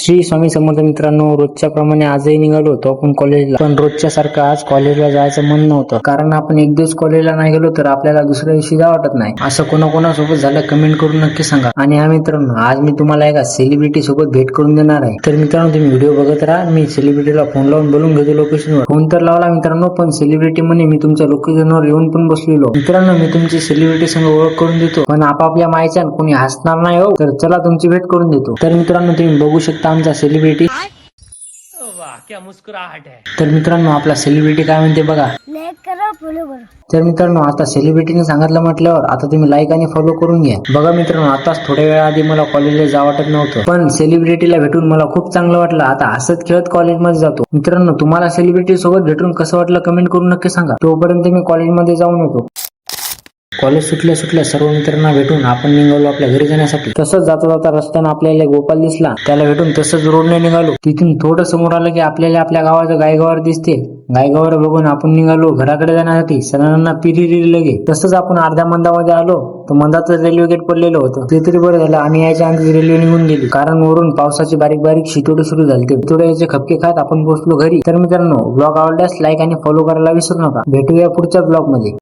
श्री स्वामी समर्थ मित्रांनो, रोजच्या प्रमाणे आजही निघालो होतो आपण कॉलेजला. पण रोजच्या सारखं आज कॉलेजला जायचं मन नव्हतं, कारण आपण एक दिवस कॉलेजला नाही गेलो तर आपल्याला दुसऱ्या दिवशी जा वाटत नाही. असं कोणाकोणासोबत झालं कमेंट करून नक्की सांगा. आणि हा मित्रांनो, आज मी तुम्हाला एका सेलिब्रिटी सोबत भेट करून देणार आहे. तर मित्रांनो, तुम्ही व्हिडिओ बघत राहा. मी सेलिब्रिटीला फोन लावून बोलून घेतो लोकेशनवर. फोन तर लावला मित्रांनो, पण सेलिब्रिटी म्हणे मी तुमच्या लोकेशनवर येऊन पण बसलेलो. मित्रांनो, मी तुमची सेलिब्रिटी संग ओळख करून देतो, पण आपापल्या मायच्यान कोणी हसणार नाही हो. तर चला तुमची भेट करून देतो. तर मित्रांनो, तुम्ही बघू शकता आमचा सेलिब्रिटी. वाह क्या मुस्कुराहट है. तर मित्रांनो, आपला सेलिब्रिटी काय म्हणते बघा. लाईक करा, फॉलो करा. तर मित्रांनो, आता सेलिब्रिटीने सांगितलं म्हटल्यावर आता तुम्ही लाईक आणि फॉलो करून घ्या. बघा मित्रांनो, आताच थोड्या वेळा आधी मला कॉलेजला जा वाटत नव्हतं, पण सेलिब्रिटीला भेटून मला खूप चांगलं वाटलं. आता हसत खेळत कॉलेजमध्ये जातो. मित्रांनो, तुम्हाला सेलिब्रिटी सोबत भेटून कसं वाटलं कमेंट करून नक्की सांगा. तोपर्यंत मी कॉलेजमध्ये जाऊन येतो. कॉलेज सुटल्या सर्व मित्रांना भेटून आपण निघालो आपल्या घरी जाण्यासाठी. तसंच जाता जाता रस्त्यानं आपल्याला गोपाल दिसला. त्याला भेटून तसंच रोडने निघालो. तिथून थोडं समोर आलं की आपल्याला आपल्या गावाचं गायगावर दिसते. गायगावर बघून आपण निघालो घराकडे जाण्यासाठी. सणांना पिरी लगे. तसंच आपण अर्ध्या मंदामध्ये आलो तर मंदाचं रेल्वे गेट पडलेलं होतं. ते तरी बरं झालं आणि याच्या आधी रेल्वे निघून गेली, कारण वरून पावसाची बारीक बारीक शितोडे सुरू झाले. ते शितोडे याचे खपके खात आपण पोहोचलो घरी. तर मित्रांनो, ब्लॉग आवडल्यास लाईक आणि फॉलो करायला विसरू नका. भेटूया पुढच्या ब्लॉग मध्ये.